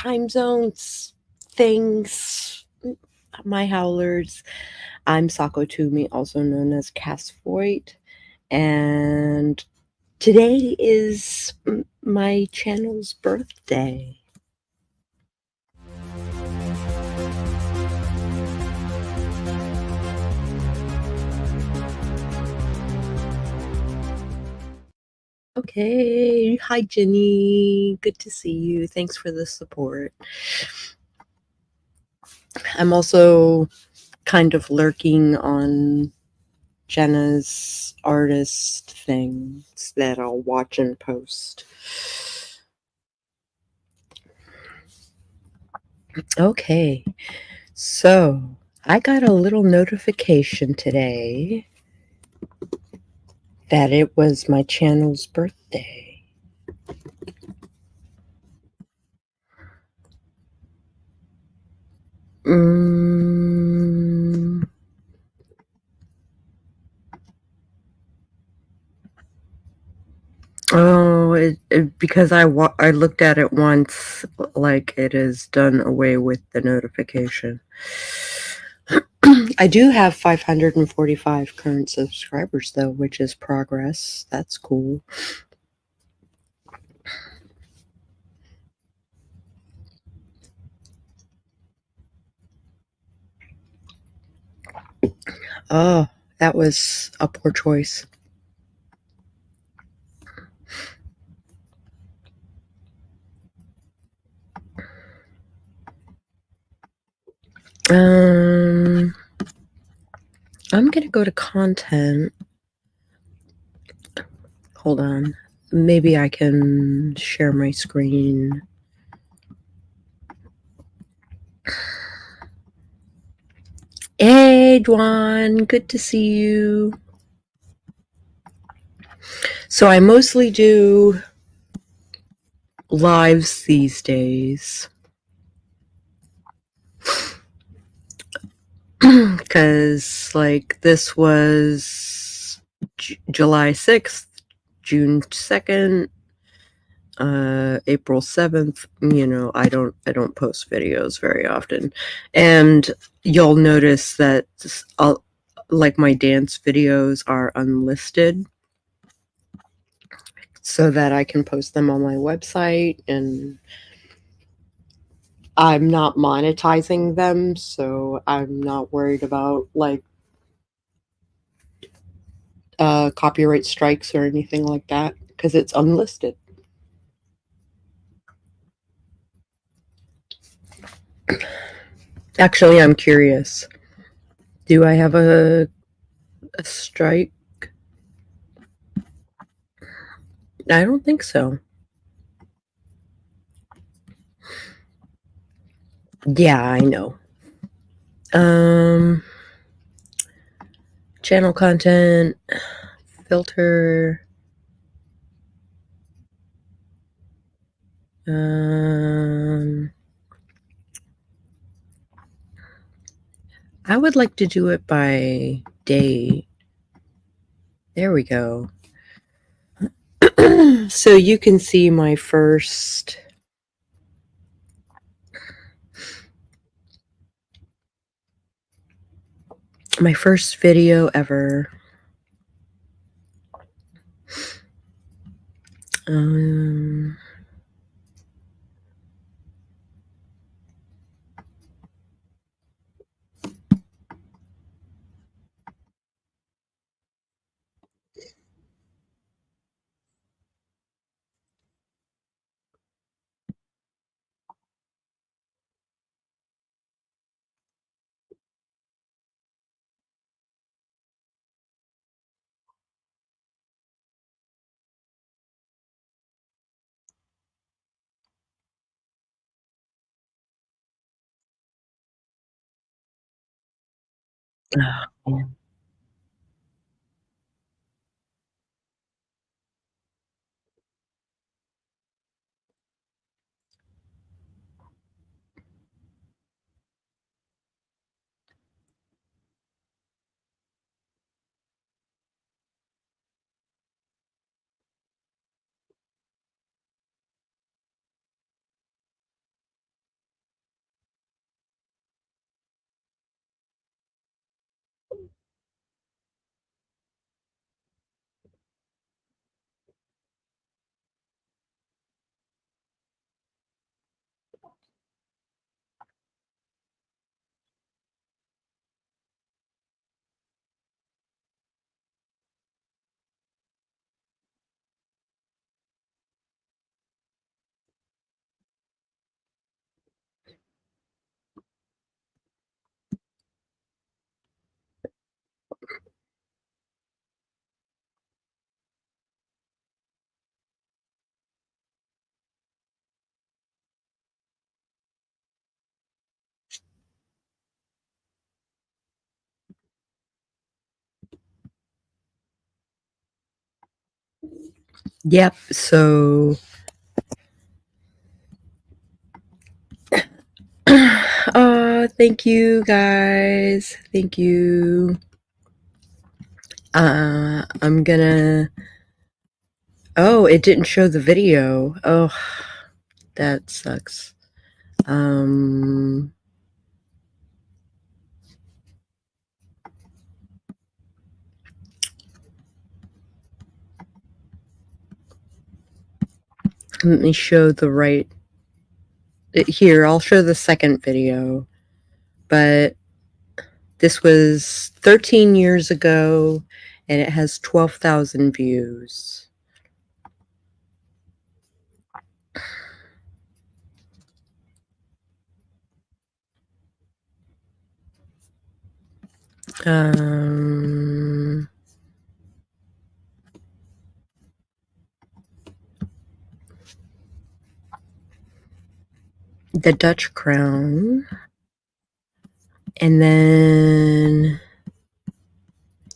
time zones, things, my howlers. I'm Sako Tumi, also known as Cass Voit, and today is my channel's birthday. Okay, hi Jenny, good to see you. Thanks for the support. I'm also kind of lurking on Jenna's artist things that I'll watch and post. Okay, so I got a little notification today that it was my channel's birthday. Oh, because I looked at it once, like it is done away with the notification. I do have 545 current subscribers though, which is progress. That's cool. Oh, that was a poor choice. I'm gonna go to content. Hold on. Maybe I can share my screen. Hey, Dwan, good to see you. So I mostly do lives these days. Because, like, this was July 6th, June 2nd, April 7th. You know, I don't post videos very often. And you'll notice that, like, my dance videos are unlisted so that I can post them on my website, and I'm not monetizing them, so I'm not worried about, like, copyright strikes or anything like that, because it's unlisted. Actually, I'm curious. Do I have a strike? I don't think so. Yeah, I know. Channel content, filter. I would like to do it by day. There we go. So you can see my first video ever. Oh, Yep. So, thank you guys. Thank you. I'm gonna. Oh, it didn't show the video. Oh, that sucks. Let me show the right. Here, I'll show the second video. But this was 13 years ago, and it has 12,000 views. The Dutch crown. And then,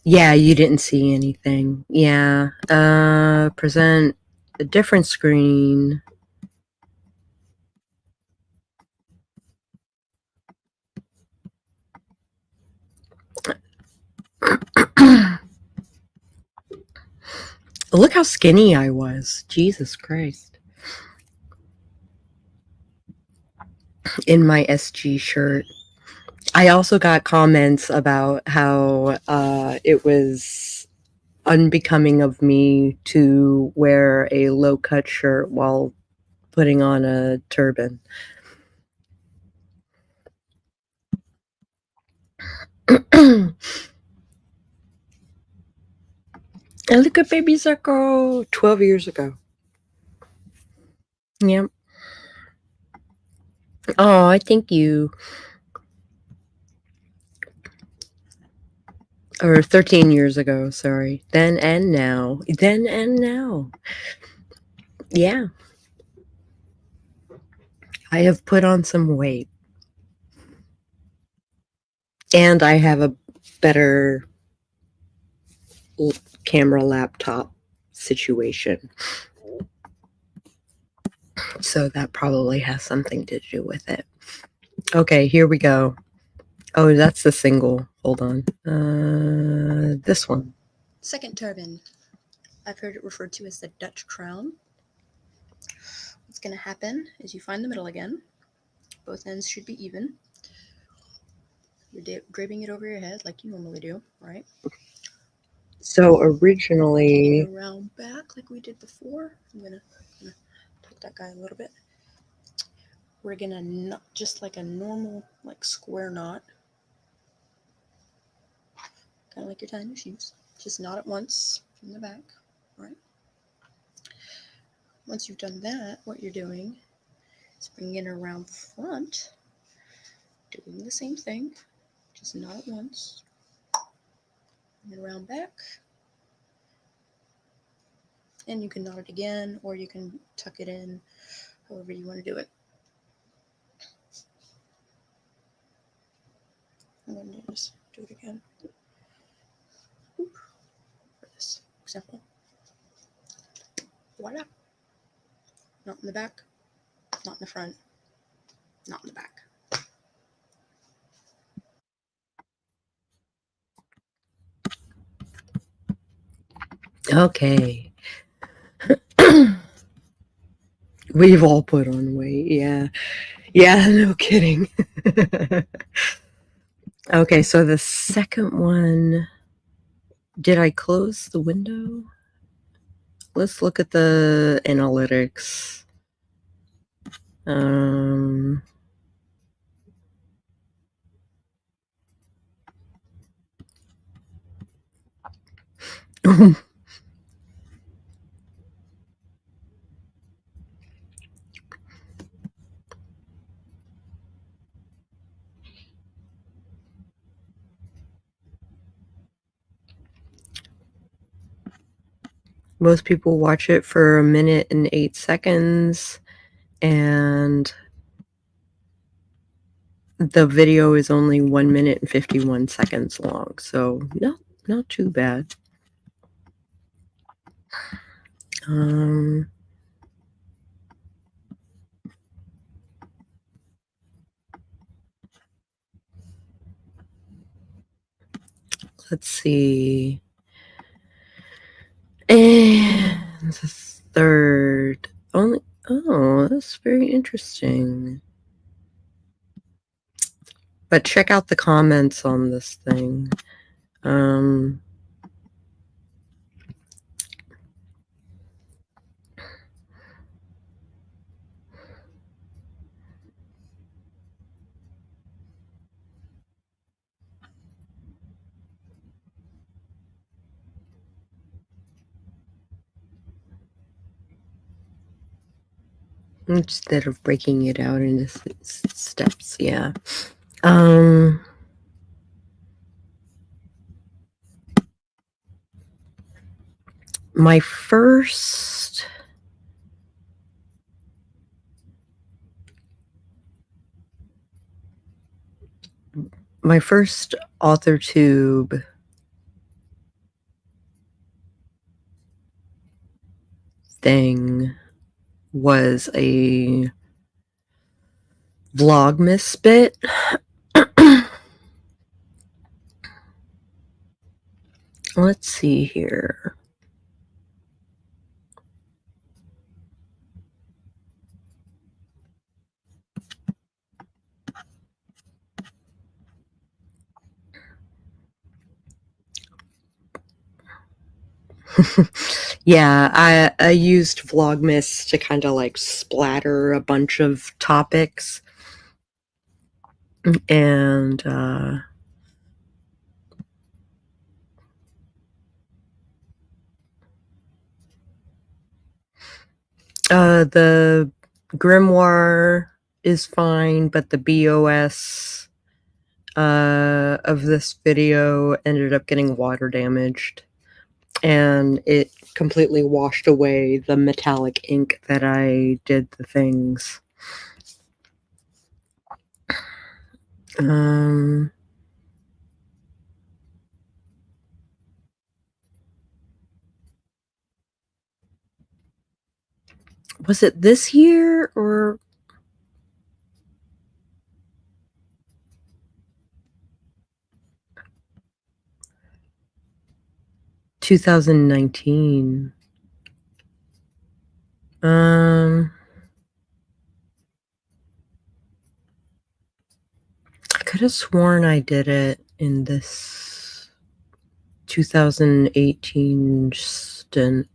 yeah, you didn't see anything. Yeah. Present a different screen. Look how skinny I was. Jesus Christ. In my SG shirt. I also got comments about how it was unbecoming of me to wear a low-cut shirt while putting on a turban. And look at baby Sako, 12 years ago. Yep. Oh, I thank you. Or 13 years ago, sorry. Then and now. Then and now. Yeah. I have put on some weight. And I have a better camera laptop situation. So that probably has something to do with it. Okay, here we go. Oh, that's the single. Hold on. This one. Second turban. I've heard it referred to as the Dutch crown. What's going to happen is you find the middle again. Both ends should be even. You're draping it over your head like you normally do, right? So originally, around back like we did before. I'm gonna tuck that guy a little bit. We're gonna knot just like a normal like square knot, kind of like you're tying your shoes. Just knot it once from the back, right? Once you've done that, what you're doing is bringing it around front, doing the same thing. Just knot it once, and around back. And you can knot it again, or you can tuck it in, however you want to do it. I'm going to just do it again. For this example. Voila. Knot in the back, knot in the front, knot in the back. Okay. We've all put on weight, yeah. Yeah, no kidding. Okay, so the second one, did I close the window? Let's look at the analytics. Most people watch it for 1 minute and 8 seconds, and the video is only 1 minute and 51 seconds long, so not too bad. Um, let's see. And the third. Only. Oh, that's very interesting. But check out the comments on this thing. Instead of breaking it out into steps, yeah. My first author tube thing was a Vlogmas bit. Let's see here. Yeah, I used Vlogmas to kind of like splatter a bunch of topics. And the grimoire is fine, but the BOS of this video ended up getting water damaged, and it completely washed away the metallic ink that I did the things. Was it this year or 2019? I could have sworn I did it in this 2018 stint.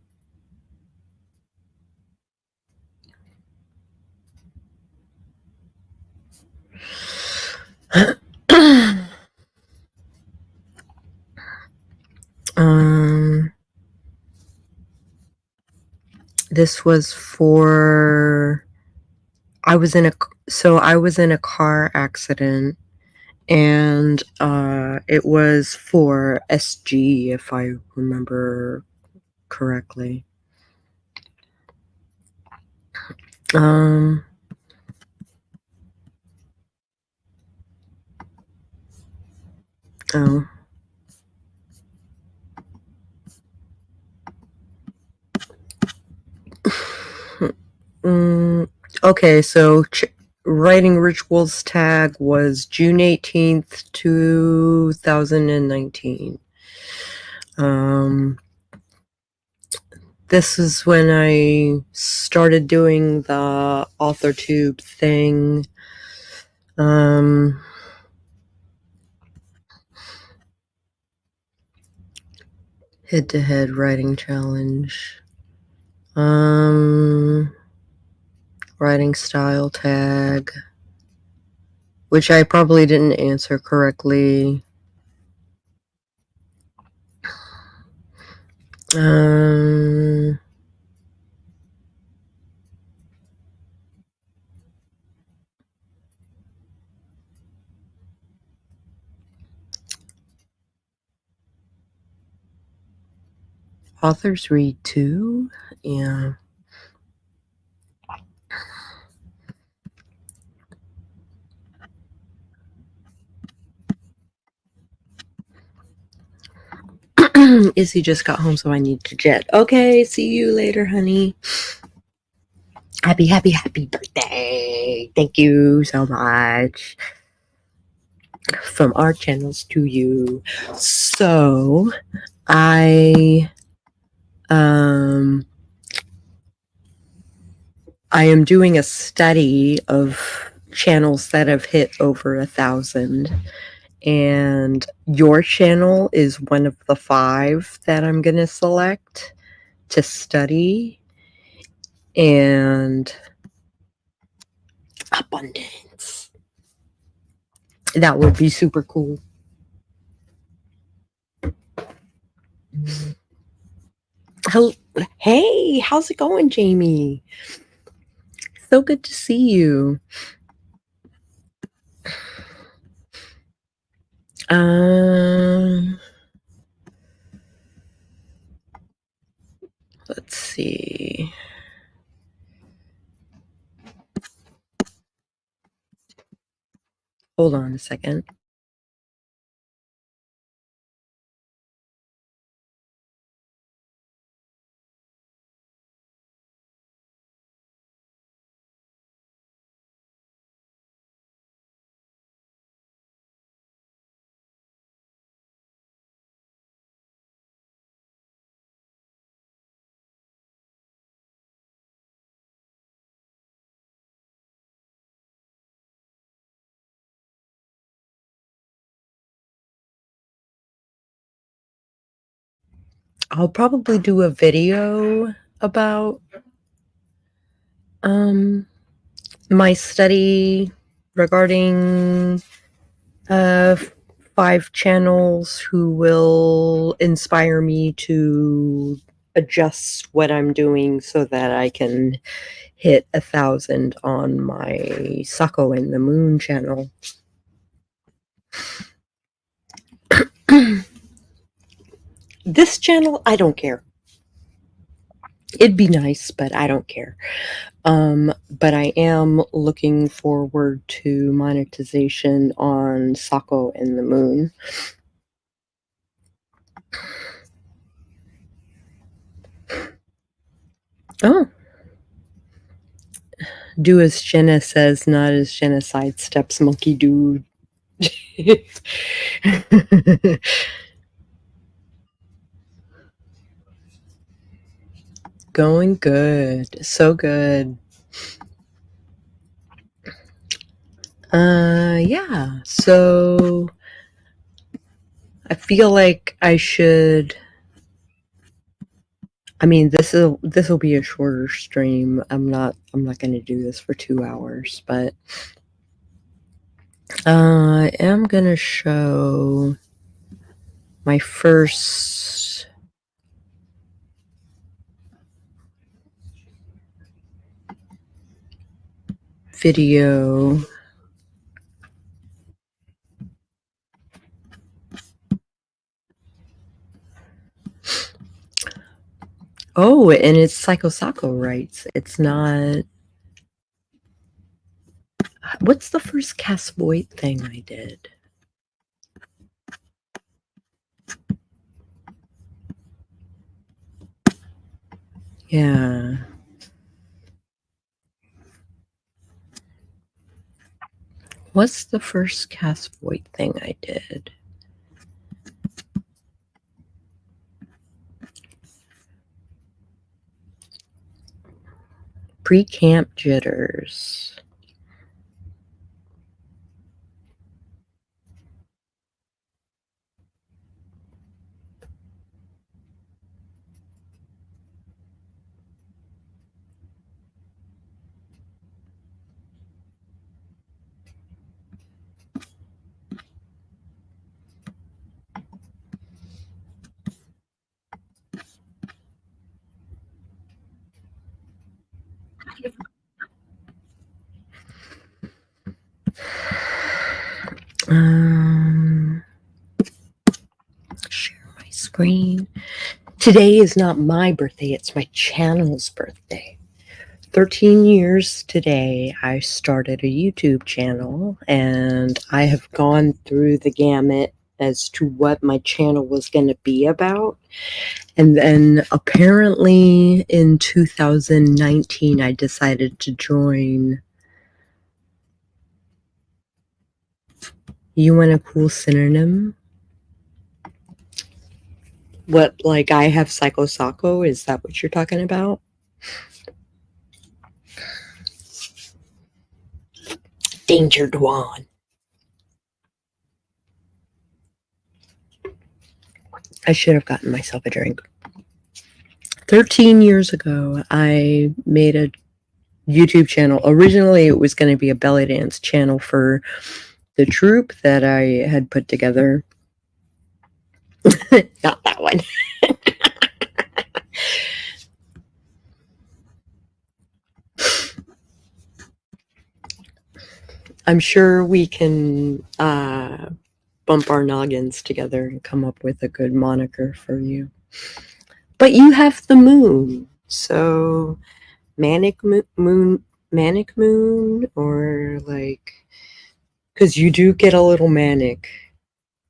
This was for I was in a car accident, and it was for SG, if I remember correctly. Oh. Okay, so writing rituals tag was June 18th, 2019. This is when I started doing the author tube thing. Head-to-head writing challenge. Writing style tag, which I probably didn't answer correctly. Authors read too? Yeah. Izzy just got home, so I need to jet. Okay, see you later, honey. Happy birthday. Thank you so much. From our channels to you. So, I am doing a study of channels that have hit over 1,000. And your channel is one of the 5 that I'm going to select to study. And abundance. That would be super cool. Hey, how's it going, Jamie? So good to see you. Let's see. Hold on a second. I'll probably do a video about my study regarding 5 channels who will inspire me to adjust what I'm doing so that I can hit 1,000 on my Sako and the Moon channel. This channel, I don't care. It'd be nice, but I don't care. But I am looking forward to monetization on Sako and the Moon. Oh. Do as Jenna says, not as Jenna sidesteps monkey dude. Going good. So good. Yeah. So I feel like I should. I mean, this will be a shorter stream. I'm not going to do this for 2 hours, but I am going to show my first video. Oh, and it's Sako rights. It's not. What's the first Cass Voit thing I did? Yeah. What's the first Cass Voit thing I did? Pre-camp jitters. Share my screen. Today is not my birthday, it's my channel's birthday. 13 years today, I started a YouTube channel, and I have gone through the gamut as to what my channel was going to be about. And then apparently in 2019, I decided to join. You want a cool synonym? What, like I have Sako? Is that what you're talking about? Danger Dwan. I should have gotten myself a drink. 13 years ago, I made a YouTube channel. Originally, it was going to be a belly dance channel for the troupe that I had put together. Not that one. I'm sure we can bump our noggins together and come up with a good moniker for you. But you have the moon, so manic moon, or like, because you do get a little manic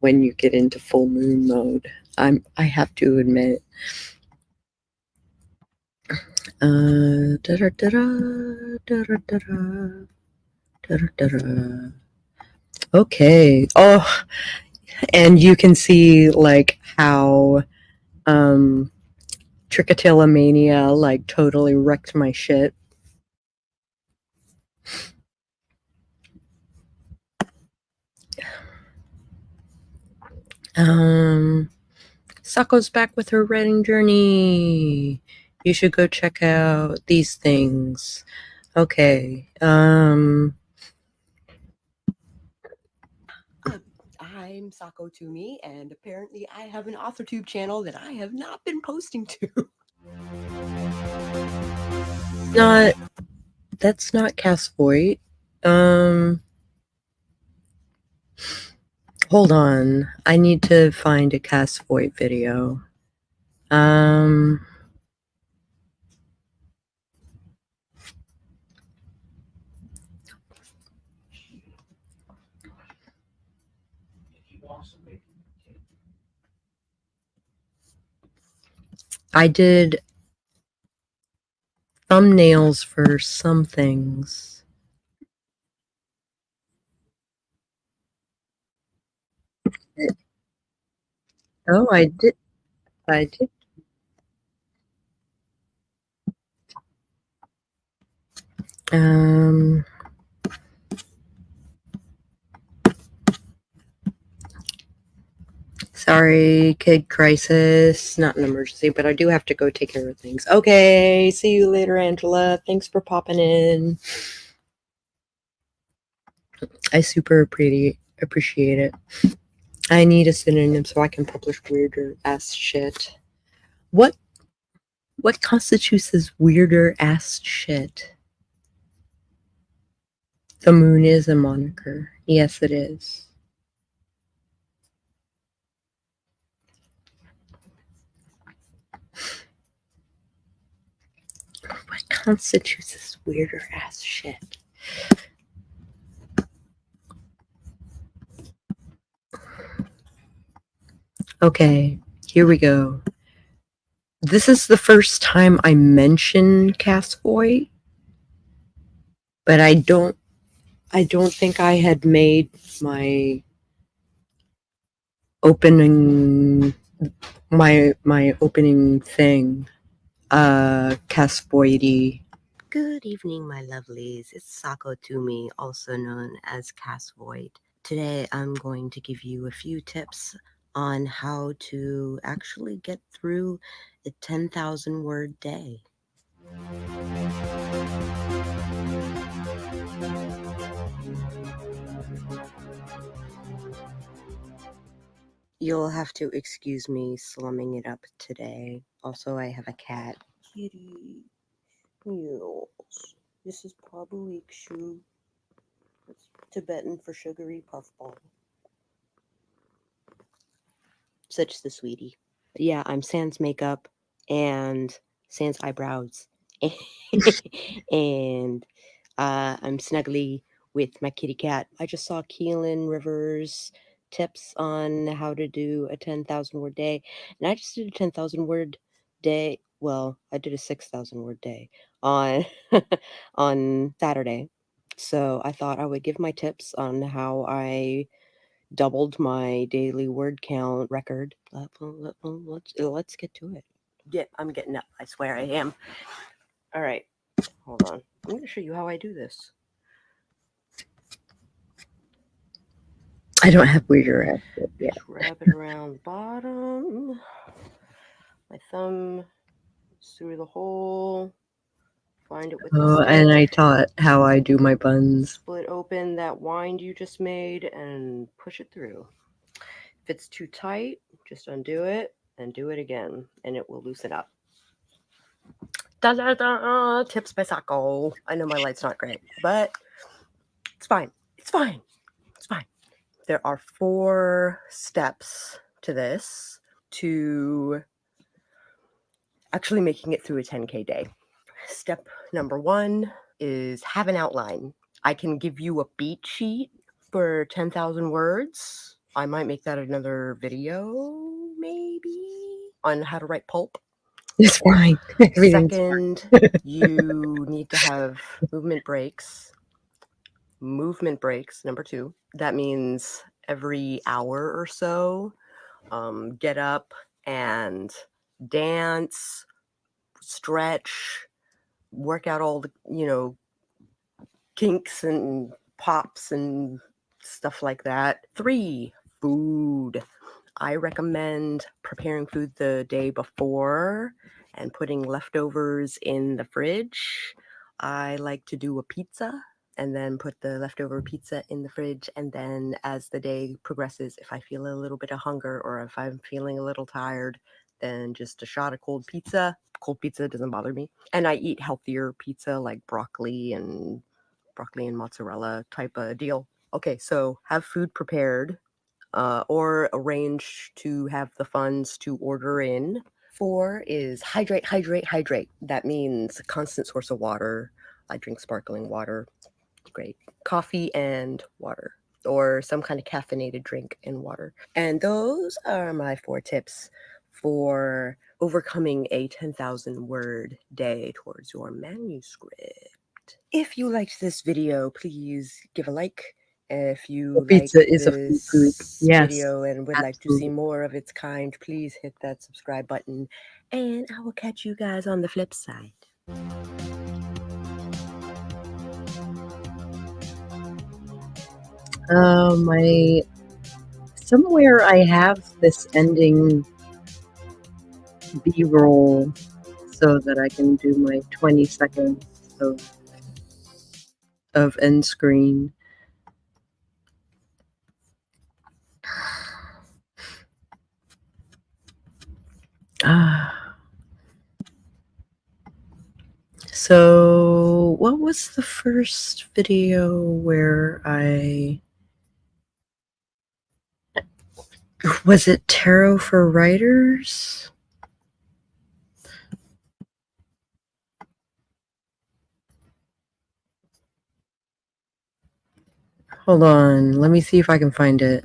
when you get into full moon mode. I have to admit. Okay. Oh, and you can see like how Trichotillomania like totally wrecked my shit. Sako's back with her writing journey. You should go check out these things. Okay. I'm Sako Tumi, and apparently I have an AuthorTube channel that I have not been posting to. That's not Cass Voit. Hold on. I need to find a Cass Voit video. I did thumbnails for some things. Oh, I did. Sorry, kid crisis. Not an emergency, but I do have to go take care of things. Okay, see you later, Angela. Thanks for popping in. I super appreciate it. I need a synonym so I can publish weirder ass shit. What constitutes as weirder ass shit? The moon is a moniker. Yes, it is. What constitutes as weirder ass shit? Okay, here we go. This is the first time I mention Cass Voit, but I don't think I had made my opening thing Cass Voity. Good evening, my lovelies. It's Sako Tumi, also known as Cass Voit. Today I'm going to give you a few tips on how to actually get through a 10,000 word day. You'll have to excuse me slumming it up today. Also, I have a cat. Kitty. Yes. This is Pabu Ikshu. It's Tibetan for sugary puffball. Such the sweetie. Yeah, I'm sans makeup and sans eyebrows. And I'm snuggly with my kitty cat. I just saw Keelan Rivers tips on how to do a 10,000 word day. And I just did a 10,000 word day. Well, I did a 6,000 word day on on Saturday. So I thought I would give my tips on how I doubled my daily word count record. Let's get to it. Yeah, I'm getting up. I swear I am. All right, hold on. I'm going to show you how I do this. I don't have where you're at yet. Just wrap it around the bottom. My thumb is through the hole. Find it with the stick. And I taught how I do my buns. Split open that wind you just made and push it through. If it's too tight, just undo it and do it again, and it will loosen up. Da, da, da, tips by Sako. I know my light's not great, but it's fine. It's fine. It's fine. There are 4 steps to this to actually making it through a 10K day. Step number 1 is have an outline. I can give you a beat sheet for 10,000 words. I might make that another video, maybe, on how to write pulp. It's fine. Second, you need to have movement breaks. Movement breaks, number 2. That means every hour or so, get up and dance, stretch, work out all the, kinks and pops and stuff like that. 3, food. I recommend preparing food the day before and putting leftovers in the fridge. I like to do a pizza and then put the leftover pizza in the fridge. And then as the day progresses, if I feel a little bit of hunger or if I'm feeling a little tired, then just a shot of cold pizza. Cold pizza doesn't bother me. And I eat healthier pizza like broccoli and mozzarella type of deal. Okay, so have food prepared or arrange to have the funds to order in. 4 is hydrate, hydrate, hydrate. That means a constant source of water. I drink sparkling water. Great. Coffee and water, or some kind of caffeinated drink and water. And those are my 4 tips for overcoming a 10,000 word day towards your manuscript. If you liked this video, please give a like. If you like this video and would like to see more of its kind, please hit that subscribe button. And I will catch you guys on the flip side. Somewhere I have this ending B-roll so that I can do my 20 seconds of end screen. So what was the first video where was it Tarot for Writers? Hold on, let me see if I can find it.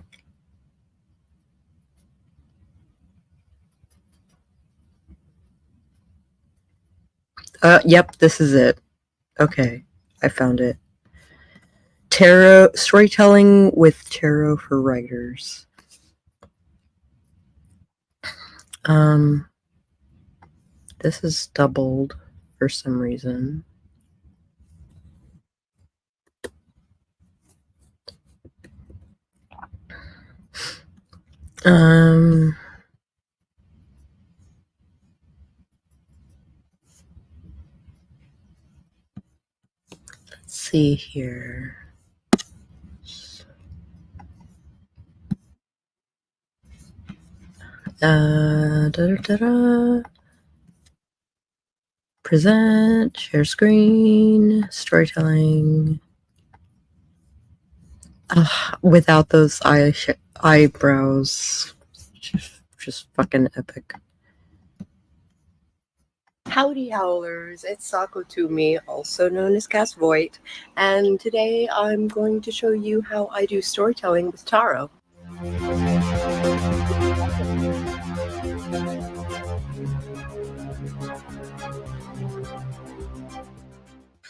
Yep, this is it. Okay, I found it. Tarot storytelling with Tarot for Writers. This is doubled for some reason. Let's see here. Present, share screen, storytelling. Without those eyebrows, just fucking epic. Howdy, howlers! It's Sako Tumi, also known as Cass Voit, and today I'm going to show you how I do storytelling with tarot.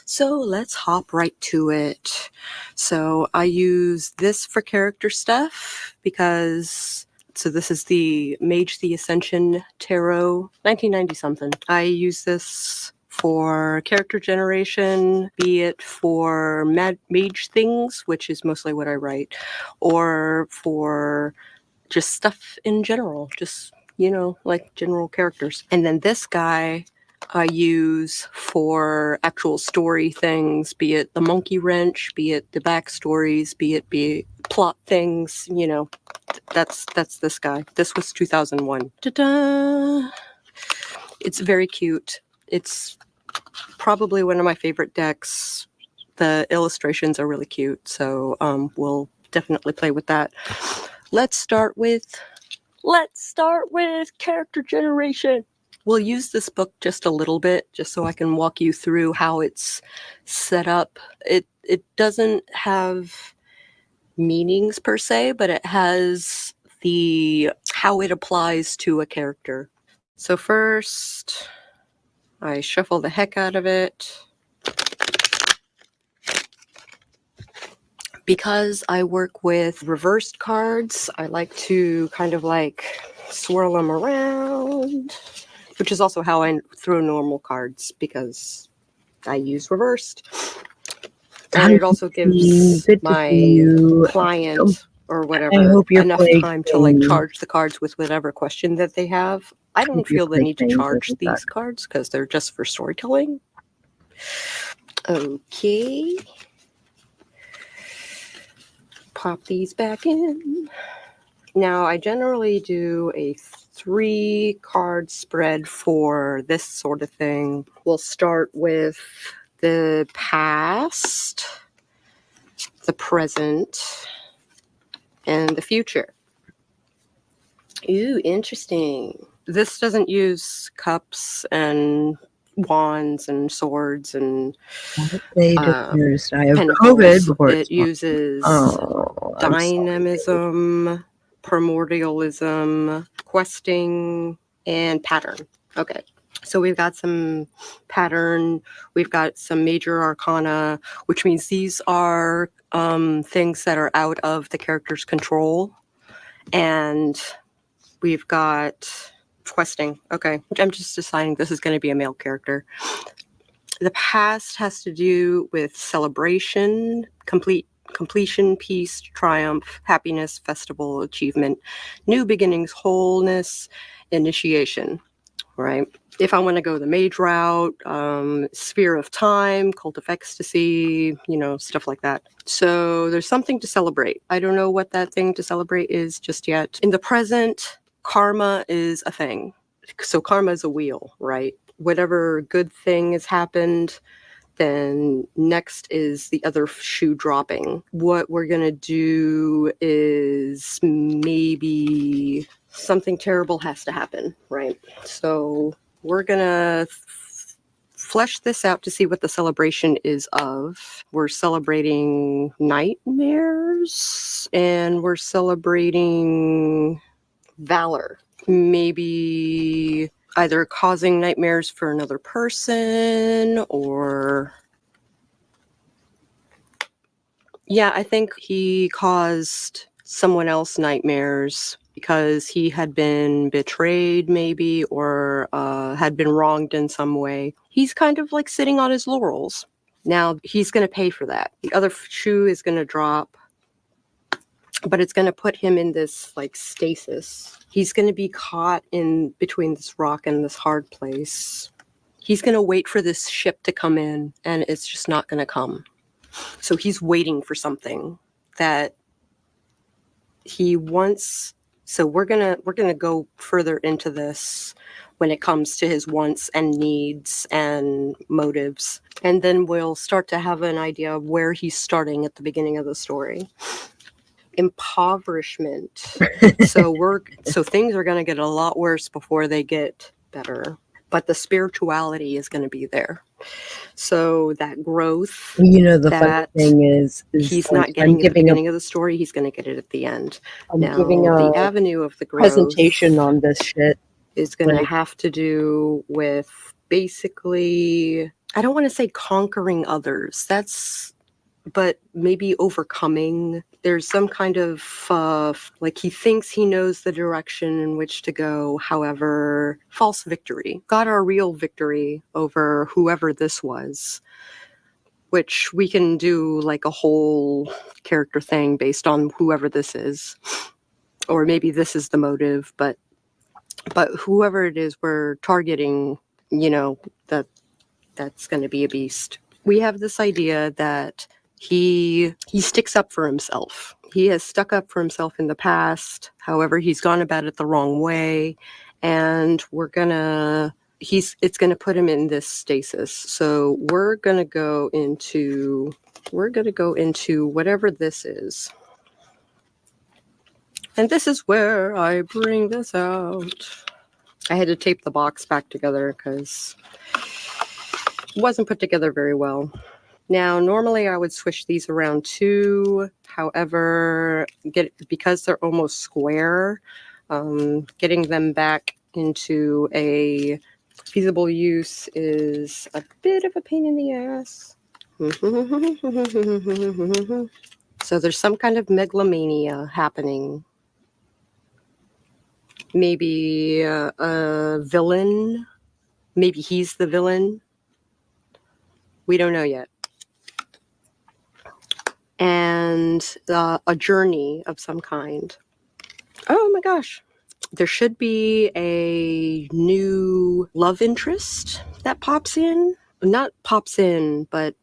So let's hop right to it. So I use this for character stuff because, so this is the Mage the Ascension Tarot, 1990 something. I use this for character generation, be it for mage things, which is mostly what I write, or for just stuff in general, just, you know, like general characters. And then this guy I use for actual story things, be it the monkey wrench, be it the backstories, be it plot things, you know, that's this guy. This was 2001. Ta-da! It's very cute. It's probably one of my favorite decks. The illustrations are really cute, so we'll definitely play with that. Let's start with character generation. We'll use this book just a little bit, just so I can walk you through how it's set up. It doesn't have meanings per se, but it has how it applies to a character. So first, I shuffle the heck out of it. Because I work with reversed cards, I like to kind of like swirl them around, which is also how I throw normal cards because I use reversed. And it also gives my client or whatever enough time to like charge the cards with whatever question that they have. I don't feel the need to charge these cards because they're just for storytelling. Okay. Pop these back in. Now, I generally do a 3-card spread for this sort of thing. We'll start with the past, the present, and the future. Ooh, interesting. This doesn't use cups and wands and swords and pentacles. It uses dynamism, primordialism, questing, and pattern. Okay, so we've got some pattern, we've got some major arcana, which means these are things that are out of the character's control, and we've got questing. Okay, I'm just deciding this is going to be a male character. The past has to do with celebration, completion, peace, triumph, happiness, festival, achievement, new beginnings, wholeness, initiation, right? If I want to go the mage route, sphere of time, cult of ecstasy, you know, stuff like that. So there's something to celebrate. I don't know what that thing to celebrate is just yet. In the present, karma is a thing. So karma is a wheel, right? Whatever good thing has happened, then next is the other shoe dropping. What we're going to do is maybe something terrible has to happen, right? So we're going to flesh this out to see what the celebration is of. We're celebrating nightmares and we're celebrating valor. Maybe either causing nightmares for another person or... Yeah, I think he caused someone else nightmares because he had been betrayed maybe or had been wronged in some way. He's kind of like sitting on his laurels. Now he's going to pay for that. The other shoe is going to drop, but it's going to put him in this like stasis. He's going to be caught in between this rock and this hard place. He's going to wait for this ship to come in and it's just not going to come. So he's waiting for something that he wants. So we're going to go further into this when it comes to his wants and needs and motives. And then we'll start to have an idea of where he's starting at the beginning of the story. Impoverishment. So things are going to get a lot worse before they get better. but the spirituality is going to be there. So that growth, The funny that thing is he's like, not getting at the beginning of the story, he's going to get it at the end. I'm Now, giving the a avenue of the growth presentation on this shit. is going to like- have to do with basically, I don't want to say conquering others. But maybe overcoming. There's some kind of like he thinks he knows the direction in which to go. However, false victory. Got our real victory over whoever this was, which we can do like a whole character thing based on whoever this is, or maybe this is the motive. But whoever it is we're targeting, that's going to be a beast. We have this idea that he sticks up for himself. He has stuck up for himself in the past. However, he's gone about it the wrong way, and it's gonna put him in this stasis. So we're gonna go into whatever this is. And this is where I bring this out. I had to tape the box back together because it wasn't put together very well. Now, normally I would swish these around too. However, because they're almost square, getting them back into a feasible use is a bit of a pain in the ass. So there's some kind of megalomania happening. Maybe a villain. Maybe he's the villain. We don't know yet. And a journey of some kind. Oh my gosh. There should be a new love interest that pops in. Not pops in, but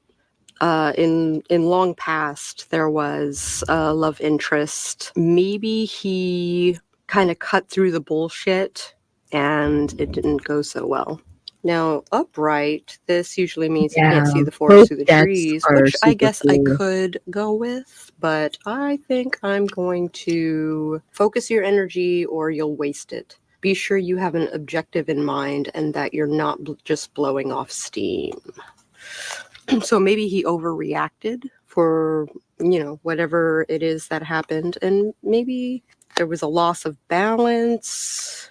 in long past, there was a love interest. Maybe he kind of cut through the bullshit and it didn't go so well. Now, upright, this usually means you can't see the forest through the trees, which I guess I could go with, but I think I'm going to focus your energy or you'll waste it. Be sure you have an objective in mind and that you're not just blowing off steam. So maybe he overreacted for, whatever it is that happened, and maybe there was a loss of balance.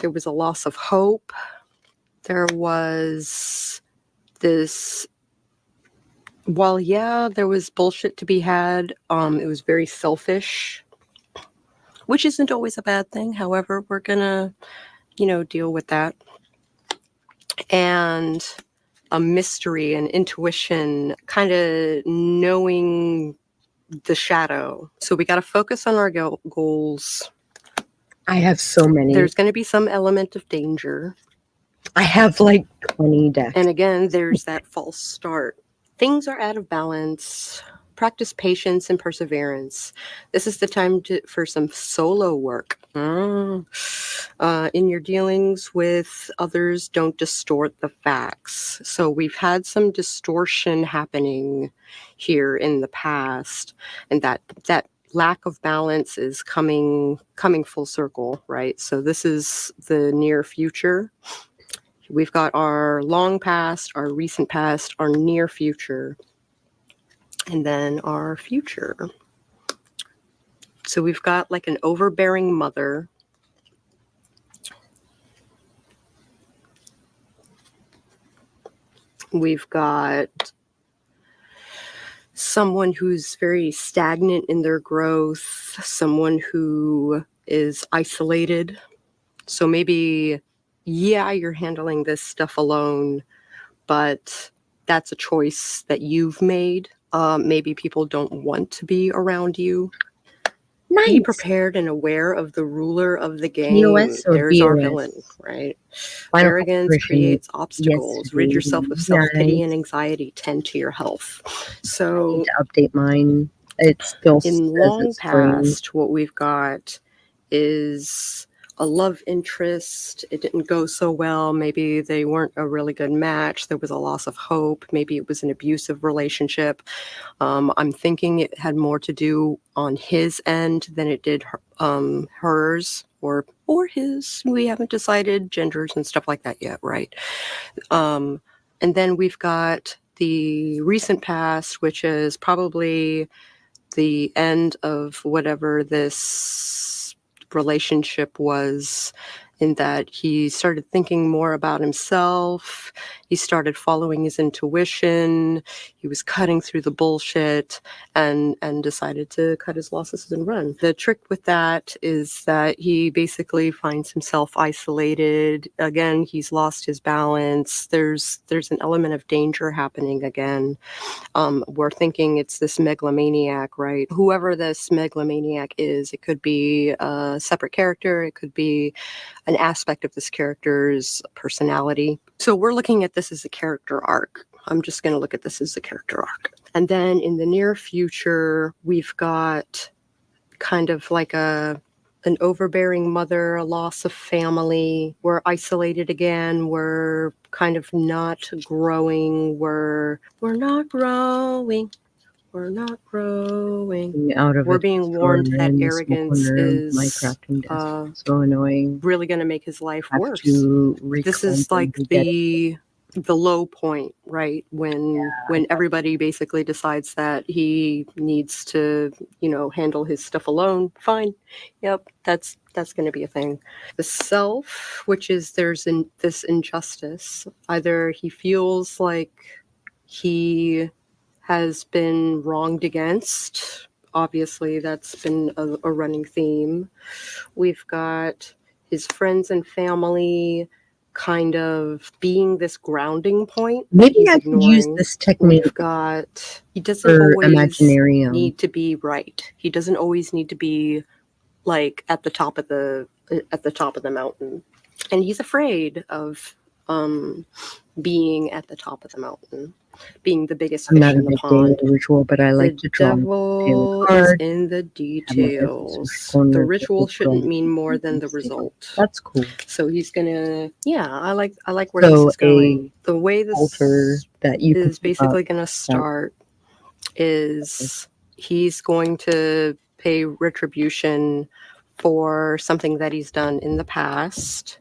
There was a loss of hope. There was this, while there was bullshit to be had, it was very selfish, which isn't always a bad thing. However, we're gonna, deal with that. And a mystery and intuition, kind of knowing the shadow. So we got to focus on our goals. I have so many. There's going to be some element of danger. I have like 20 decks. And again, there's that false start. Things are out of balance. Practice patience and perseverance. This is the time for some solo work. In your dealings with others, don't distort the facts. So we've had some distortion happening here in the past, and that lack of balance is coming full circle, right? So this is the near future. We've got our long past, our recent past, our near future, and then our future. So we've got like an overbearing mother. We've got someone who's very stagnant in their growth, someone who is isolated. So maybe, you're handling this stuff alone, but that's a choice that you've made. Maybe people don't want to be around you. Nice. Be prepared and aware of the ruler of the game. There's our villain, right? Arrogance creates obstacles. Yes, rid yourself of self-pity and anxiety. Tend to your health. So I need to update mine. It still in long past, what we've got is a love interest. It didn't go so well. Maybe they weren't a really good match. There was a loss of hope. Maybe it was an abusive relationship. I'm thinking it had more to do on his end than it did hers. or his. We haven't decided genders and stuff like that yet, right? And then we've got the recent past, which is probably the end of whatever this relationship was, in that he started thinking more about himself. He started following his intuition. He was cutting through the bullshit and decided to cut his losses and run. The trick with that is that he basically finds himself isolated. Again, he's lost his balance. There's an element of danger happening again. We're thinking it's this megalomaniac, right? Whoever this megalomaniac is, it could be a separate character, it could be an aspect of this character's personality. So we're looking at this as a character arc. I'm just going to look at this as a character arc. And then in the near future, we've got kind of like an overbearing mother, a loss of family. We're isolated again. We're kind of not growing. We're not growing. We're not growing. Out of We're it, being warned that in the arrogance corner of is my crafting desk. So annoying. really going to make his life Have worse. to This is like the low point, right? When everybody basically decides that he needs to, handle his stuff alone. Fine. Yep, that's going to be a thing. The self, which is there's this injustice. Either he feels like he has been wronged against. Obviously, that's been a running theme. We've got his friends and family kind of being this grounding point. Maybe I could use this technique. We've got, he doesn't for always Imaginarium. need to be right. He doesn't always need to be like at the top of the mountain. And he's afraid of being at the top of the mountain, being the biggest fish in the pond. The ritual, but I like to draw. The devil is in the details. The ritual shouldn't mean more than the result. That's cool. So he's gonna, I like where this is going. The way this altar that you is basically gonna start is he's going to pay retribution for something that he's done in the past.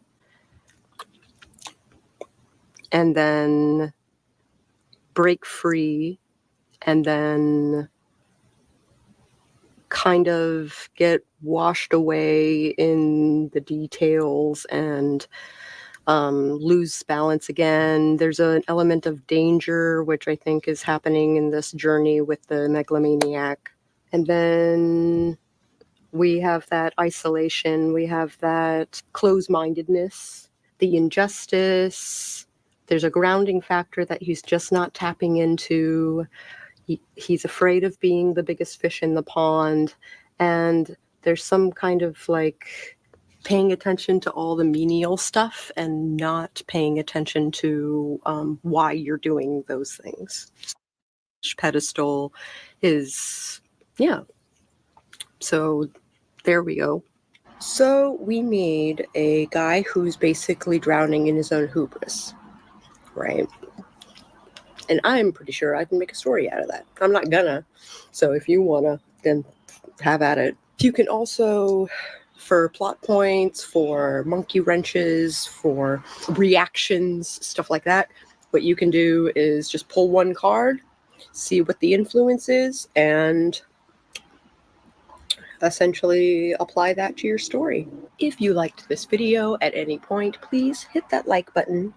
And then break free, and then kind of get washed away in the details and lose balance again. There's an element of danger, which I think is happening in this journey with the megalomaniac. And then we have that isolation, we have that closed-mindedness, the injustice. There's a grounding factor that he's just not tapping into. He's afraid of being the biggest fish in the pond. And there's some kind of like paying attention to all the menial stuff and not paying attention to why you're doing those things. Pedestal is, so there we go. So we made a guy who's basically drowning in his own hubris. Right. And I'm pretty sure I can make a story out of that. I'm not gonna. So if you wanna, then have at it. You can also, for plot points, for monkey wrenches, for reactions, stuff like that, what you can do is just pull one card, see what the influence is, and essentially apply that to your story. If you liked this video at any point, please hit that like button.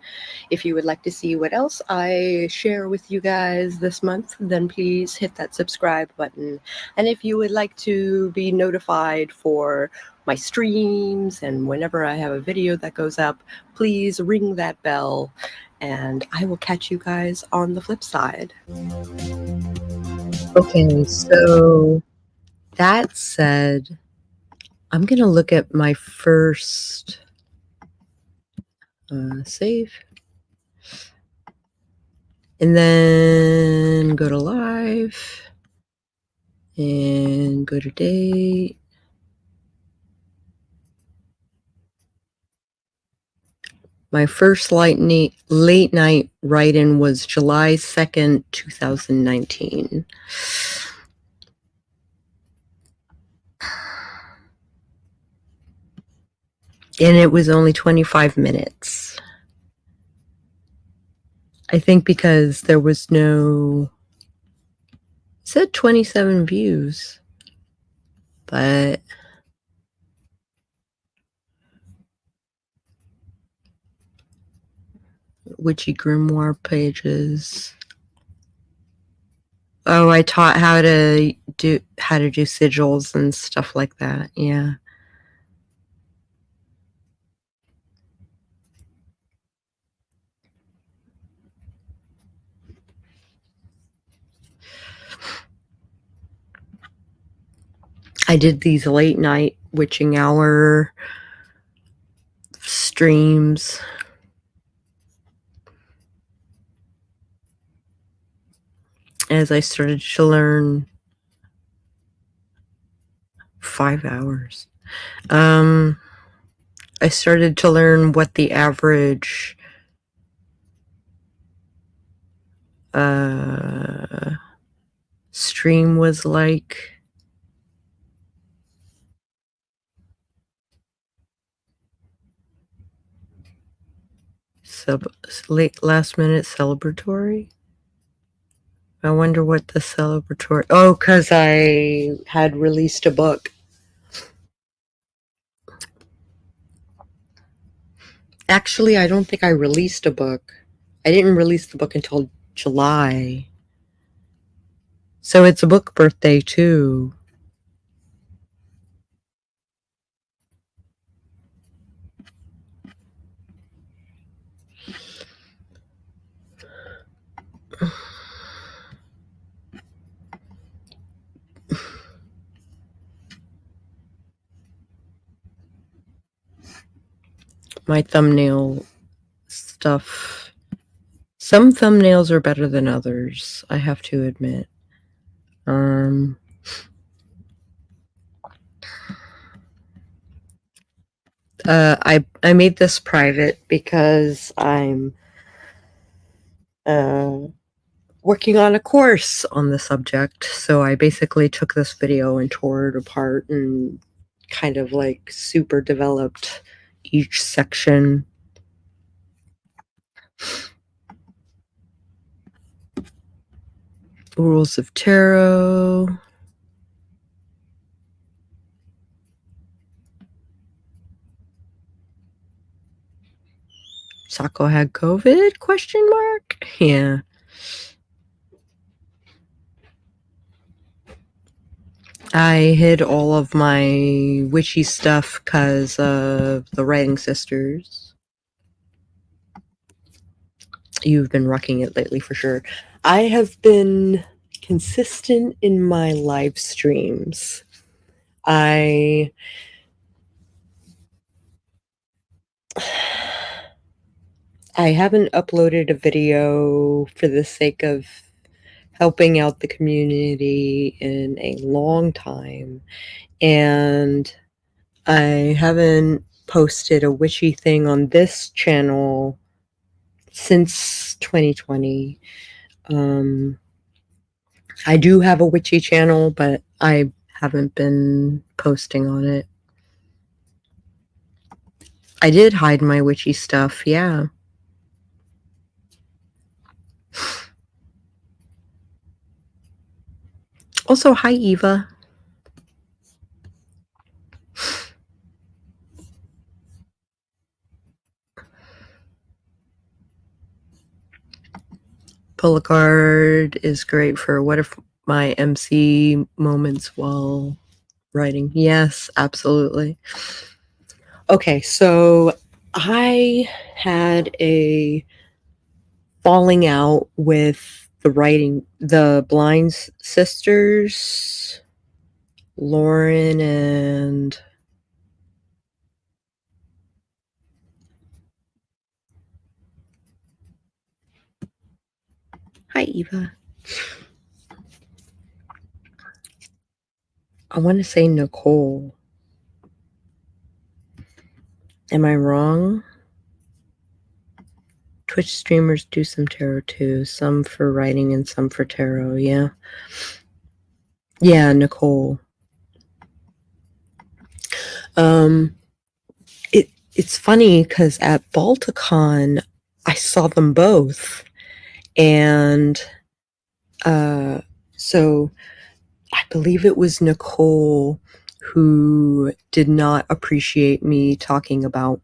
If you would like to see what else I share with you guys this month, then please hit that subscribe button. And if you would like to be notified for my streams and whenever I have a video that goes up, please ring that bell, and I will catch you guys on the flip side. Okay, so that said, I'm going to look at my first save. And then go to live. And go to date. My first late night write-in was July 2nd, 2019. And it was only 25 minutes. I think because there was no... It said 27 views. But... Witchy Grimoire pages. Oh, I taught how to do sigils and stuff like that. Yeah. I did these late night witching hour streams. As I started to learn 5 hours. I started to learn what the average stream was like. Late last minute celebratory. I wonder what the celebratory... Oh, because I had released a book. Actually, I don't think I released a book. I didn't release the book until July. So it's a book birthday, too. My thumbnail stuff. Some thumbnails are better than others, I have to admit. I made this private because I'm working on a course on the subject. So I basically took this video and tore it apart and kind of like super developed each section. Rules of Tarot. Sako had COVID? Question mark? Yeah. I hid all of my witchy stuff because of the Writing Sisters. You've been rocking it lately for sure. I have been consistent in my live streams. I haven't uploaded a video for the sake of helping out the community in a long time. And I haven't posted a witchy thing on this channel since 2020. I do have a witchy channel, but I haven't been posting on it. I did hide my witchy stuff, yeah. Also, hi, Eva. Pull a card is great for what if my MC moments while writing. Yes, absolutely. Okay, so I had a falling out with the Blind sisters, Lauren and hi, Eva. I want to say Nicole. Am I wrong? Twitch streamers do some tarot too. Some for writing and some for tarot, yeah. Yeah, Nicole. it's funny because at Balticon, I saw them both. And so I believe it was Nicole who did not appreciate me talking about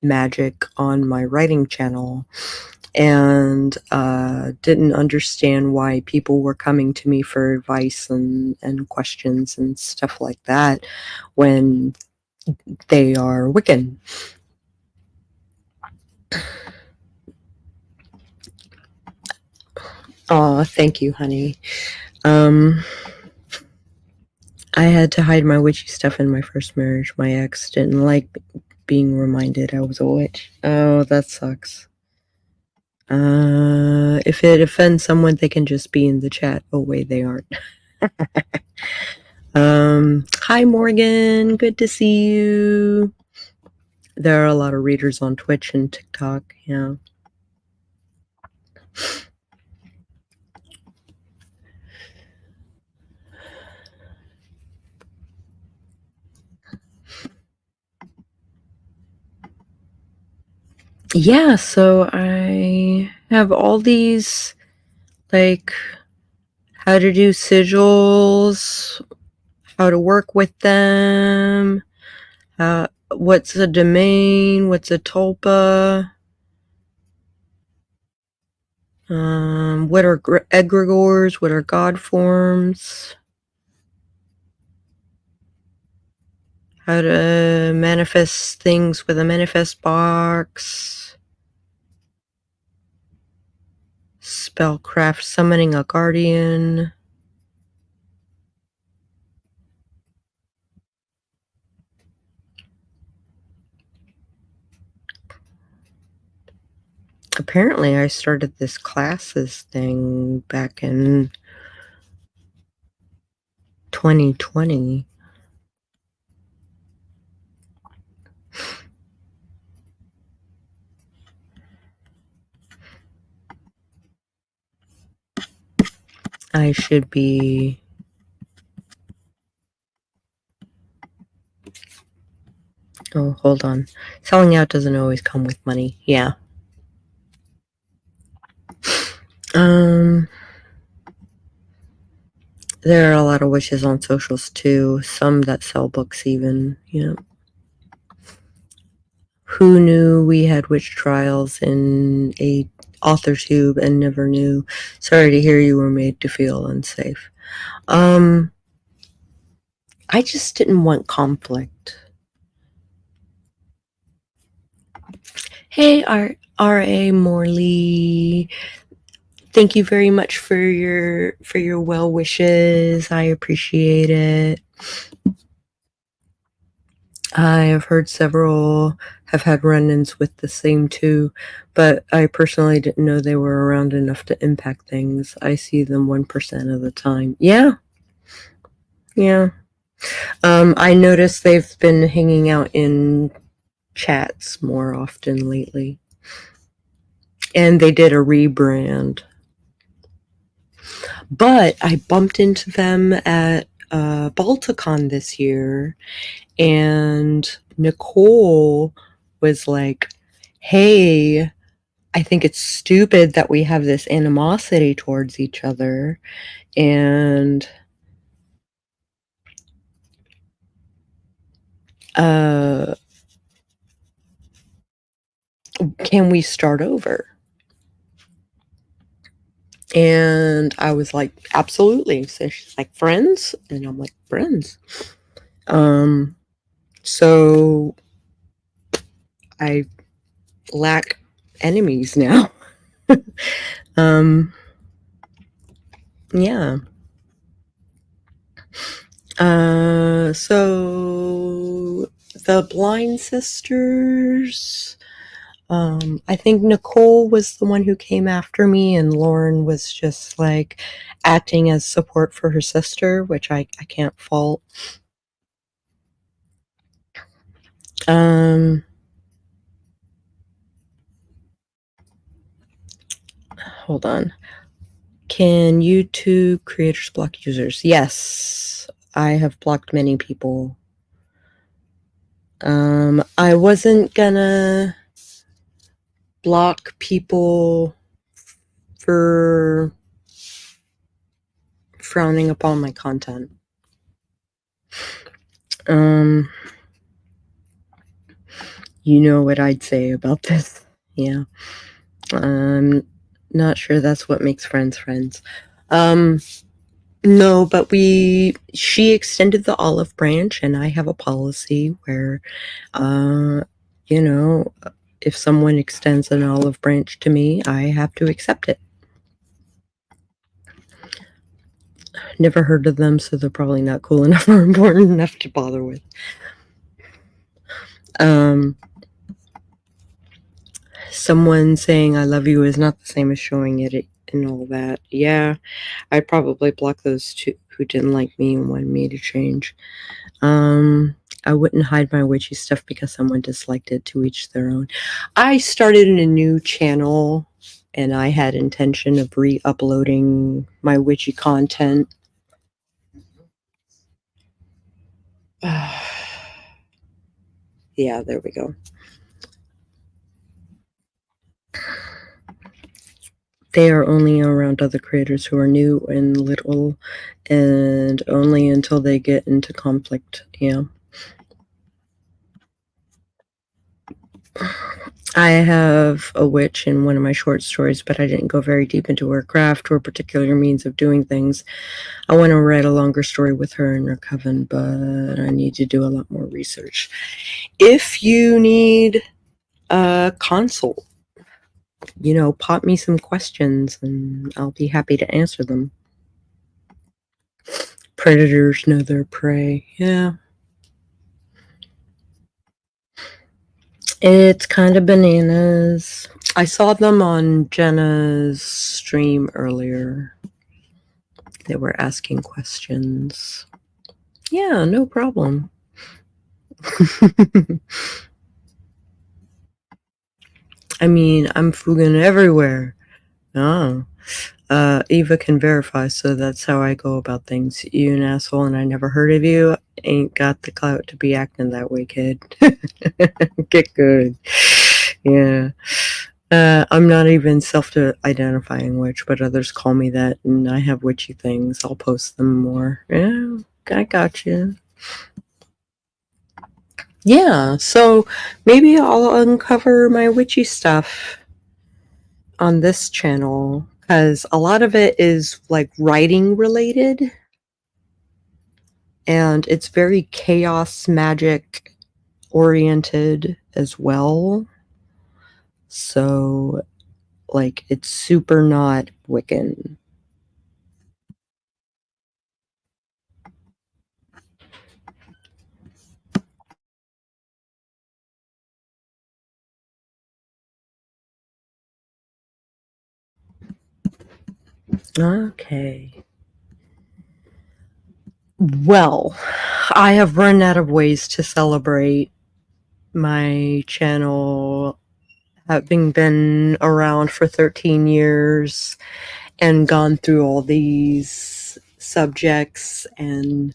magic on my writing channel and didn't understand why people were coming to me for advice and questions and stuff like that when they are Wiccan. Aw, thank you, honey. I had to hide my witchy stuff in my first marriage. My ex didn't like being reminded I was a witch. Oh, that sucks. If it offends someone, they can just be in the chat. Oh, wait, they aren't. Hi, Morgan. Good to see you. There are a lot of readers on Twitch and TikTok. Yeah. Yeah, so I have all these, like, how to do sigils, how to work with them, what's a domain, what's a tulpa, what are egregores, what are god forms, how to manifest things with a manifest box, spellcraft summoning a guardian. Apparently I started this classes thing back in 2020. I should be... Oh, hold on. Selling out doesn't always come with money. Yeah. There are a lot of witches on socials too. Some that sell books even. Yeah. Who knew we had witch trials in a author tube and never knew? Sorry to hear you were made to feel unsafe. I just didn't want conflict. Hey, R.A. Morley. Thank you very much for your well wishes. I appreciate it. I have heard several have had run-ins with the same two, but I personally didn't know they were around enough to impact things. I see them 1% of the time. Yeah. Yeah. I noticed they've been hanging out in chats more often lately. And they did a rebrand. But I bumped into them at Balticon this year, and Nicole was like, hey, I think it's stupid that we have this animosity towards each other, and can we start over? And I was like, absolutely. So she's like, friends? And I'm like, friends. So I lack enemies now. Yeah. So the Blind Sisters, I think Nicole was the one who came after me, and Lauren was just like acting as support for her sister, which I can't fault. Hold on. Can YouTube creators block users? Yes, I have blocked many people. I wasn't gonna block people for frowning upon my content. You know what I'd say about this. Yeah. I'm not sure that's what makes friends friends. No, but she extended the olive branch, and I have a policy where, you know, if someone extends an olive branch to me, I have to accept it. Never heard of them, so they're probably not cool enough or important enough to bother with. Someone saying I love you is not the same as showing it and all that. Yeah, I'd probably block those two who didn't like me and wanted me to change. I wouldn't hide my witchy stuff because someone disliked it. To each their own. I started in a new channel, and I had intention of re-uploading my witchy content. Yeah, there we go. They are only around other creators who are new and little, and only until they get into conflict. Yeah. I have a witch in one of my short stories, but I didn't go very deep into her craft or particular means of doing things. I want to write a longer story with her and her coven, but I need to do a lot more research. If you need a consult, pop me some questions and I'll be happy to answer them. Predators know their prey. Yeah. It's kind of bananas. I saw them on Jenna's stream earlier. They were asking questions. Yeah, no problem. I mean, I'm fugging everywhere. Oh. Eva can verify, so that's how I go about things. You an asshole and I never heard of you. Ain't got the clout to be acting that way, kid. Get good. Yeah. I'm not even self-identifying witch, but others call me that, and I have witchy things. I'll post them more. Yeah, I got you. Yeah, so maybe I'll uncover my witchy stuff on this channel, because a lot of it is like writing related, and it's very chaos magic oriented as well. So, like, it's super not Wiccan. Okay. Well, I have run out of ways to celebrate my channel having been around for 13 years and gone through all these subjects, and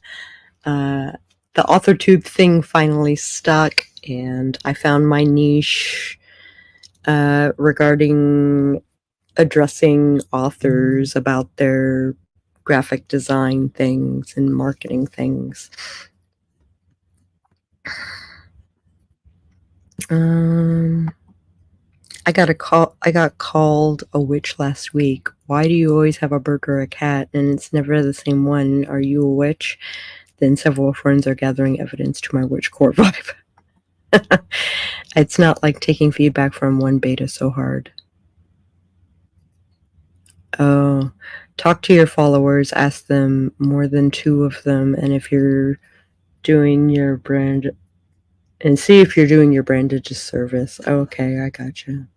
the AuthorTube thing finally stuck, and I found my niche regarding addressing authors about their graphic design things and marketing things. I got called a witch last week. Why do you always have a bird or a cat and it's never the same one? Are you a witch? Then several friends are gathering evidence to my witchcore vibe. It's not like taking feedback from one beta so hard. Oh, talk to your followers, ask them more than 2 of them, and if you're doing your brand, and see if you're doing your brand a disservice. Okay, I gotcha.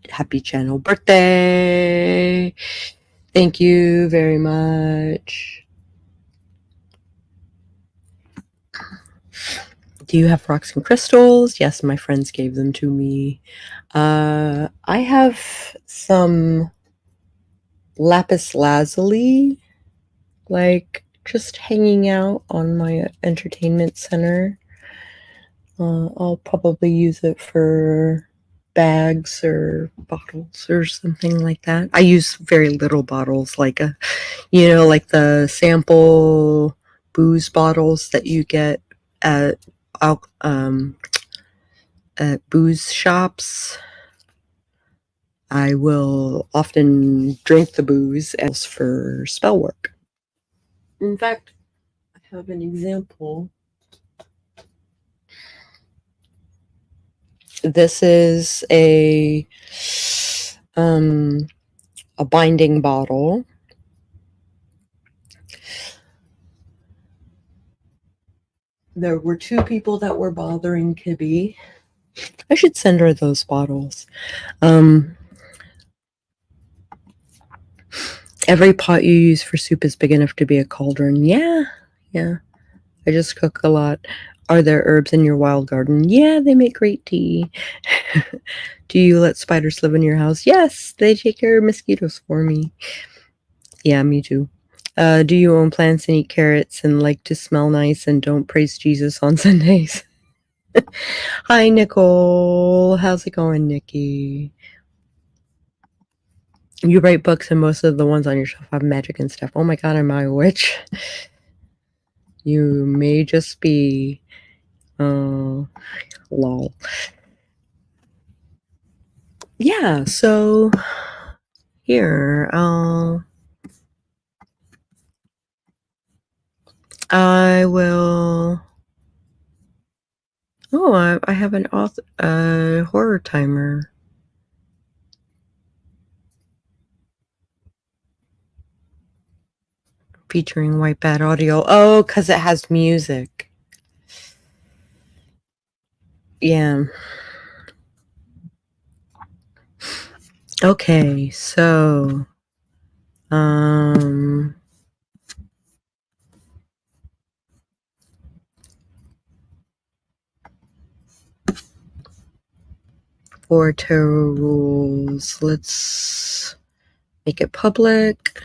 Happy channel birthday! Thank you very much. Do you have rocks and crystals? Yes, my friends gave them to me. I have some lapis lazuli, like just hanging out on my entertainment center. I'll probably use it for bags or bottles or something like that. I use very little bottles, like like the sample booze bottles that you get at at booze shops. I will often drink the booze as for spell work. In fact, I have an example. This is a binding bottle. There were 2 people that were bothering Kibby. I should send her those bottles. Every pot you use for soup is big enough to be a cauldron. Yeah. I just cook a lot. Are there herbs in your wild garden? Yeah, they make great tea. Do you let spiders live in your house? Yes, they take care of mosquitoes for me. Yeah, me too. Do you own plants and eat carrots and like to smell nice and don't praise Jesus on Sundays? Hi, Nicole. How's it going, Nikki? You write books and most of the ones on your shelf have magic and stuff. Oh my god, am I a witch? You may just be. Lol. Yeah, so here, I will. Oh, I have an horror timer. Featuring White Bad Audio. Oh, because it has music. Yeah. Okay, so for tarot rules, let's make it public.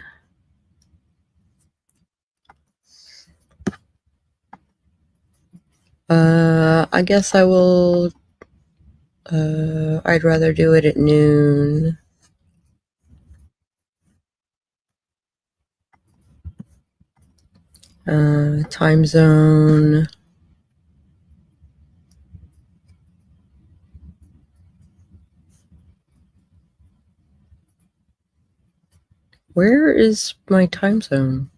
I guess I will. I'd rather do it at noon. Time zone. Where is my time zone?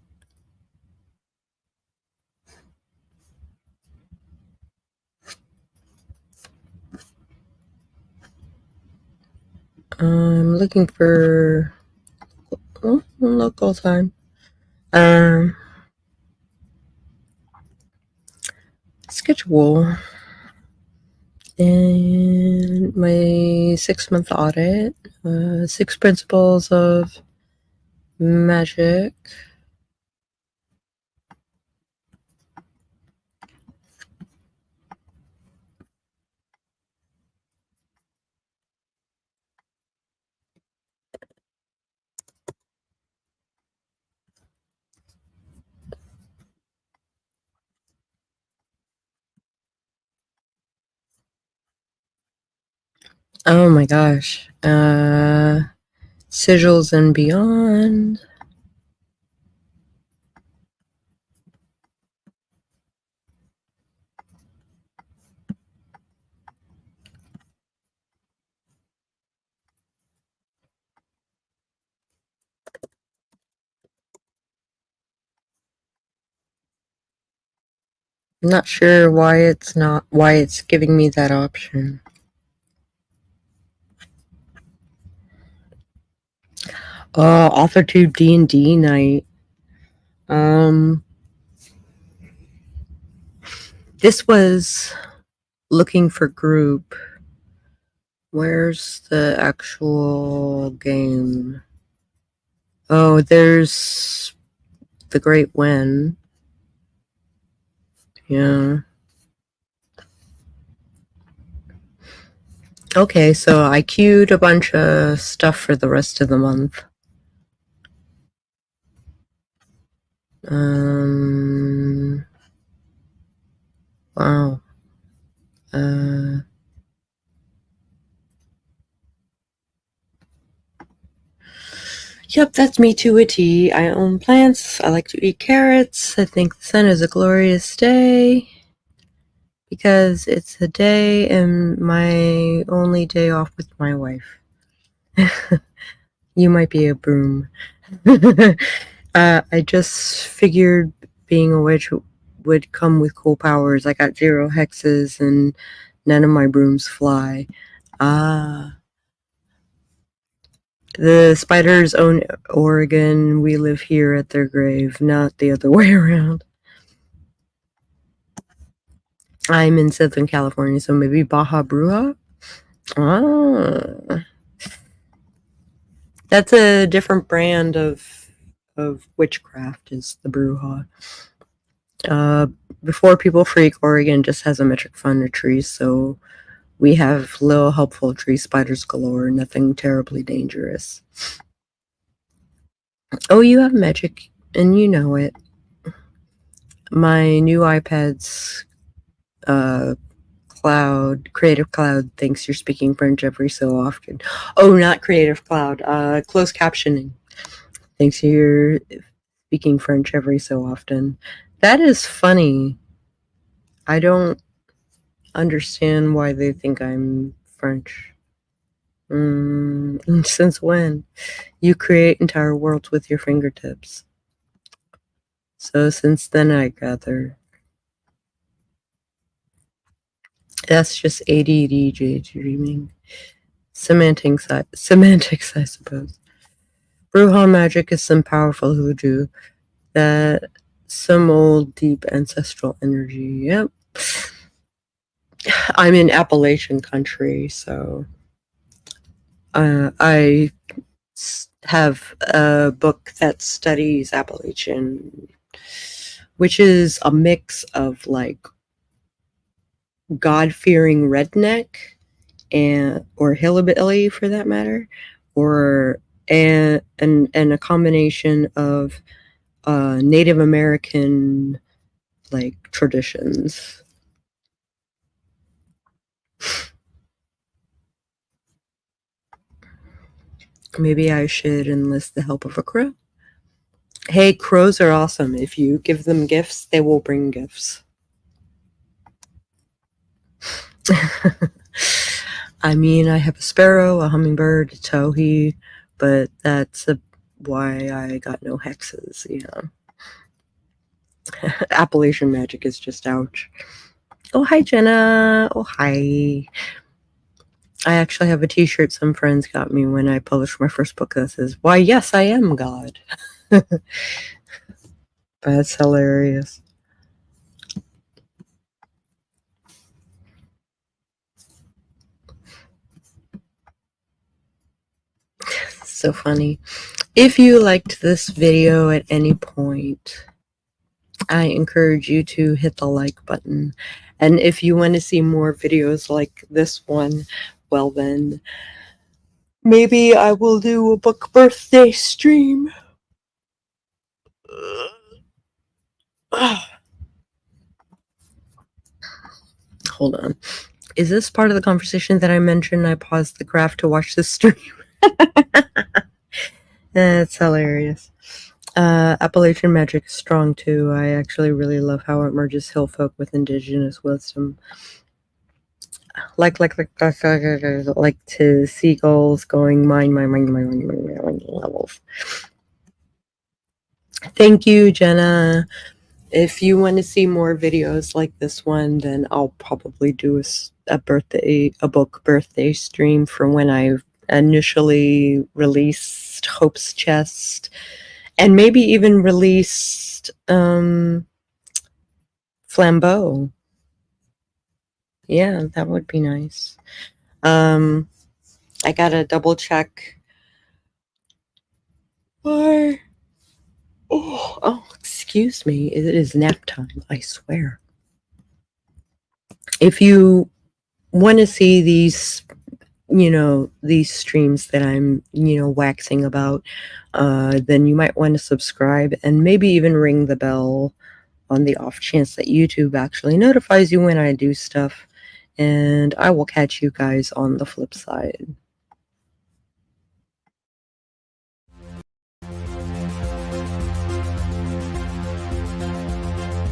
I'm looking for local time. Schedule. And my 6-month audit. 6 principles of magic. Oh my gosh. Sigils and beyond. I'm not sure why it's giving me that option. Oh, AuthorTube D&D night. This was looking for group. Where's the actual game? Oh, there's the Great Win. Yeah. Okay, so I queued a bunch of stuff for the rest of the month. Wow. Yep, that's me to a T. I own plants. I like to eat carrots. I think the sun is a glorious day because it's a day and my only day off with my wife. You might be a broom. I just figured being a witch would come with cool powers. I got 0 hexes and none of my brooms fly. The spiders own Oregon. We live here at their grave, not the other way around. I'm in Southern California, so maybe Baja Bruja? Ah. That's a different brand of witchcraft, is the Bruja. Before People Freak, Oregon just has a metric fund of trees, so we have little helpful tree spiders galore, nothing terribly dangerous. Oh, you have magic, and you know it. My new iPad's Creative Cloud thinks you're speaking French every so often. Oh, not Creative Cloud, closed captioning thinks you're speaking French every so often. That is funny. I don't understand why they think I'm French. Since when? You create entire worlds with your fingertips. So since then, I gather. That's just ADD daydreaming. Semantics, I suppose. Bruja magic is some powerful hoodoo. That some old, deep ancestral energy. Yep. I'm in Appalachian country, so I have a book that studies Appalachian, which is a mix of like God-fearing redneck or hillbilly for that matter, or and a combination of Native American like traditions. Maybe I should enlist the help of a crow. Hey, crows are awesome. If you give them gifts, they will bring gifts. I mean, I have a sparrow, a hummingbird, a towhee, but that's why I got no hexes, you know. Appalachian magic is just ouch. Oh, hi, Jenna. Oh, hi. I actually have a t-shirt some friends got me when I published my first book that says, "Why, yes, I am God." That's hilarious. So funny. If you liked this video at any point, I encourage you to hit the like button. And if you want to see more videos like this one, well then, maybe I will do a book birthday stream. Hold on. Is this part of the conversation that I mentioned I paused the graph to watch the stream? That's hilarious. Appalachian magic is strong too. I actually really love how it merges hill folk with indigenous wisdom. Like to seagulls going mine levels. Thank you, Jenna. If you want to see more videos like this one, then I'll probably do a book birthday stream from when I initially released Hope's Chest, and maybe even released Flambeau. Yeah, that would be nice. I gotta double check. Why? Oh, excuse me. It is nap time, I swear. If you want to see these these streams that I'm, waxing about, then you might want to subscribe and maybe even ring the bell on the off chance that YouTube actually notifies you when I do stuff. And I will catch you guys on the flip side.